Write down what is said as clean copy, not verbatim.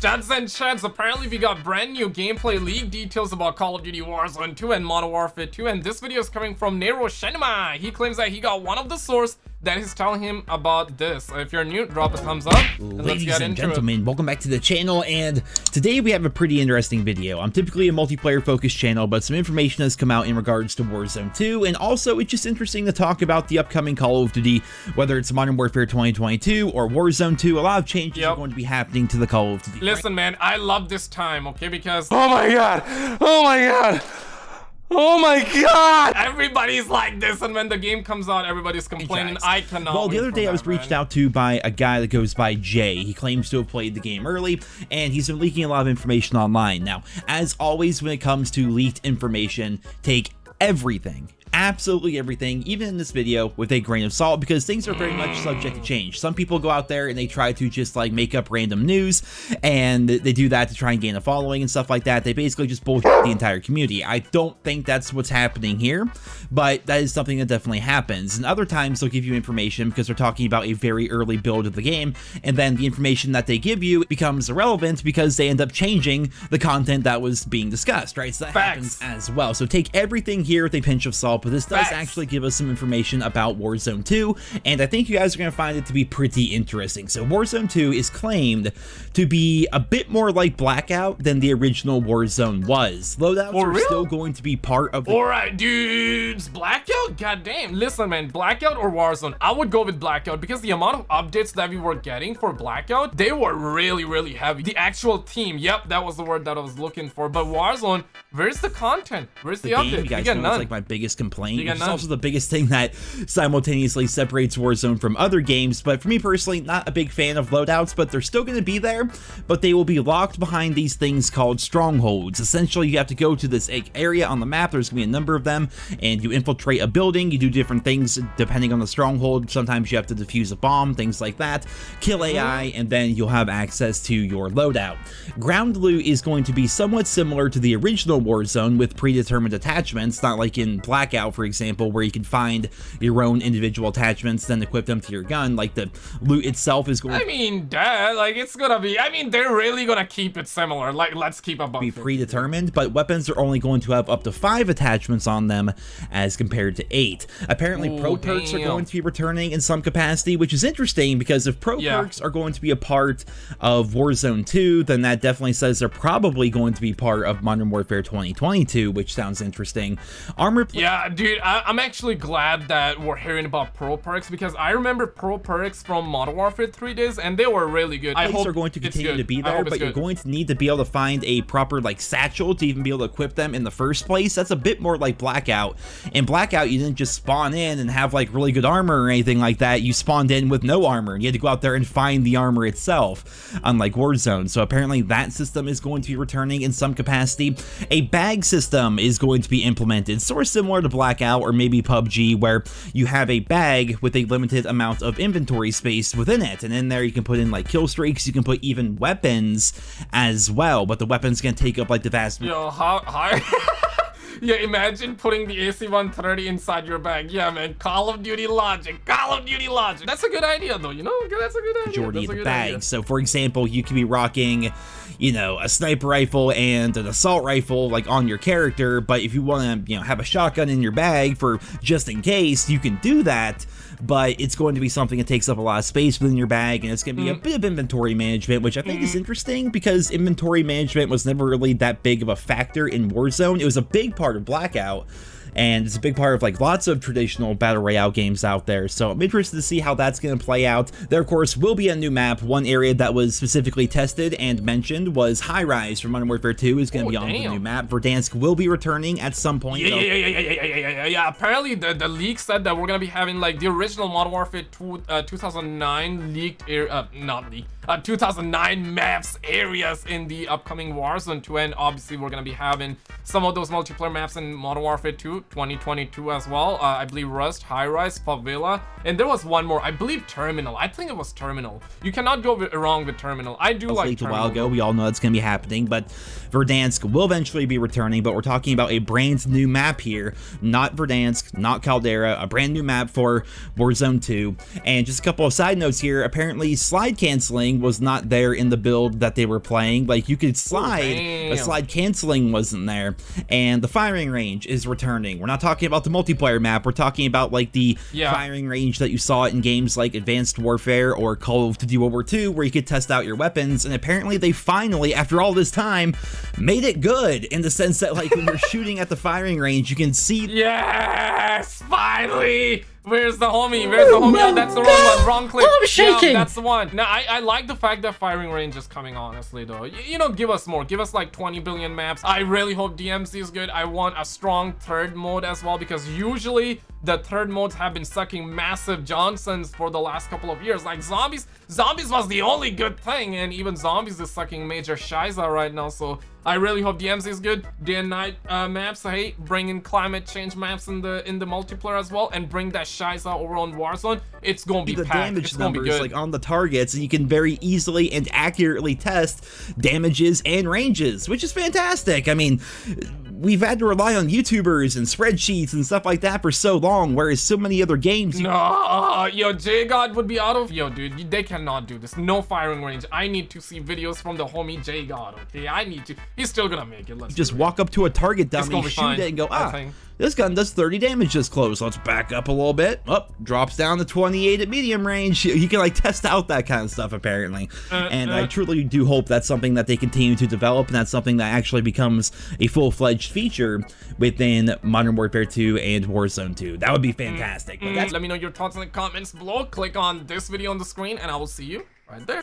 Studs and Chuds, apparently we got brand new gameplay leak details about Call of Duty Warzone 2 and Modern Warfare 2, and this video is coming from Neroscinema. He claims that he got one of the source that is telling him about this. If you're new, drop a thumbs up. And Ladies and gentlemen, welcome back to the channel, and today we have a pretty interesting video. I'm typically a multiplayer focused channel, but some information has come out in regards to Warzone 2, and also it's just interesting to talk about the upcoming Call of Duty, whether it's Modern Warfare 2022 or Warzone 2. A lot of changes are going to be happening to the Call of Duty. Listen, man, I love this time, okay, because oh my god, oh my god, everybody's like this, and when the game comes out, everybody's complaining. I cannot. Well, the other day I was reached out to by a guy that goes by Jay. He claims to have played the game early, and he's been leaking a lot of information online. Now, as always, when it comes to leaked information, take everything, absolutely everything, even in this video, with a grain of salt, because things are very much subject to change. Some people go out there and they try to just like make up random news, and they do that to try and gain a following and stuff like that. They basically just bullshit the entire community. I don't think that's what's happening here, but that is something that definitely happens. And other times they'll give you information because they're talking about a very early build of the game, and then the information that they give you becomes irrelevant because they end up changing the content that was being discussed, right? So that happens as well. So take everything here with a pinch of salt, but this does actually give us some information about Warzone 2, and I think you guys are going to find it to be pretty interesting. So Warzone 2 is claimed to be a bit more like Blackout than the original Warzone was. Loadouts are still going to be part of the— Alright, dudes, Blackout? Goddamn. Listen, man, Blackout or Warzone? I would go with Blackout because the amount of updates that we were getting for Blackout, they were really heavy. The actual team, yep, that was the word that I was looking for. But Warzone, where's the content? Where's the update? You guys know it's like my biggest complaint. It's also the biggest thing that simultaneously separates Warzone from other games. But for me personally, not a big fan of loadouts, but they're still going to be there, but they will be locked behind these things called strongholds. Essentially, you have to go to this area on the map. There's gonna be a number of them, and you infiltrate a building. You do different things depending on the stronghold. Sometimes you have to defuse a bomb, things like that, kill AI, and then you'll have access to your loadout. Ground loot is going to be somewhat similar to the original Warzone with predetermined attachments, not like in Blackout, for example, where you can find your own individual attachments, then equip them to your gun. Like, the loot itself is going it's gonna be, they're really gonna keep it similar. Like, let's keep up be predetermined, but weapons are only going to have up to 5 attachments on them as compared to 8. Apparently, pro perks are going to be returning in some capacity, which is interesting because if pro perks are going to be a part of Warzone 2, then that definitely says they're probably going to be part of Modern Warfare 2022, which sounds interesting. Armor dude, I'm actually glad that we're hearing about pro perks because I remember pro perks from Modern Warfare 3 days and they were really good. I hope are going to continue to be there, but you're going to need to be able to find a proper like satchel to even be able to equip them in the first place. That's a bit more like Blackout. In Blackout, you didn't just spawn in and have like really good armor or anything like that. You spawned in with no armor and you had to go out there and find the armor itself, unlike Warzone. So apparently that system is going to be returning in some capacity. A bag system is going to be implemented, sort of similar to Blackout or maybe PUBG, where you have a bag with a limited amount of inventory space within it, and in there you can put in like kill streaks, you can put even weapons as well, but the weapons can take up like the vast— Yeah, imagine putting the AC-130 inside your bag. Yeah, man, Call of Duty logic. Call of Duty logic. That's a good idea, though, you know? That's a good idea. Majority of the bags. So, for example, you could be rocking, you know, a sniper rifle and an assault rifle, like, on your character, but if you want to, you know, have a shotgun in your bag for just in case, you can do that, but it's going to be something that takes up a lot of space within your bag, and it's going to be a bit of inventory management, which I think is interesting because inventory management was never really that big of a factor in Warzone. It was a big part of Blackout, and it's a big part of like lots of traditional battle royale games out there, so I'm interested to see how that's going to play out. There of course will be a new map. One area that was specifically tested and mentioned was High Rise from Modern Warfare 2 is going to be on the new map. Verdansk will be returning at some point. Yeah. Apparently the leak said that we're going to be having like the original Modern Warfare 2009 leaked 2009 maps areas in the upcoming Warzone 2, and obviously we're going to be having some of those multiplayer maps in Modern Warfare 2. 2 2022 as well. I believe Rust, High Rise, Favela, and there was one more, I believe Terminal. I think it was Terminal. You cannot go wrong with Terminal. I do like Terminal. A while Terminal. ago, we all know that's going to be happening, but Verdansk will eventually be returning, but we're talking about a brand new map here, not Verdansk, not Caldera, a brand new map for Warzone 2. And just a couple of side notes here, apparently slide canceling was not there in the build that they were playing. Like, you could slide, but slide canceling wasn't there. And the firing range is returning. We're not talking about the multiplayer map, we're talking about like the firing range that you saw in games like Advanced Warfare or Call of Duty World War II, where you could test out your weapons. And apparently they finally, after all this time, made it good in the sense that like when you're shooting at the firing range, you can see. Yes, finally. Where's the homie? Where's the homie? Oh, that's the wrong one. Wrong clip. Oh, I'm shaking. Yeah, that's the one. Now, I like the fact that firing range is coming, honestly, though. You know, give us more. Give us like 20 billion maps. I really hope DMC is good. I want a strong third mode as well, because usually the third modes have been sucking massive Johnsons for the last couple of years. Like Zombies was the only good thing, and even Zombies is sucking major shiza right now. So I really hope DMC is good. Day and night maps. Hey, bring in climate change maps in the multiplayer as well, and bring that shiza over on Warzone. It's gonna be the packed. damage It's gonna be numbers good. like on the targets, and you can very easily and accurately test damages and ranges, which is fantastic. I mean, we've had to rely on YouTubers and spreadsheets and stuff like that for so long, whereas so many other games. No, yo, J-God would be out of. Yo, dude, they cannot do this. No firing range. I need to see videos from the homie J-God. Okay, I need to. He's still gonna make it. Let's just do it. walk up to a target dummy, gonna be shoot fine, it, and go, I ah, think. this gun does 30 damage this close. Let's back up a little bit. Up, drops down to 28 at medium range. You can like test out that kind of stuff apparently. And I truly do hope that's something that they continue to develop, and that's something that actually becomes a full-fledged feature within Modern Warfare 2 and Warzone 2. That would be fantastic. But that's Let me know your thoughts in the comments below. Click on this video on the screen, and I will see you right there.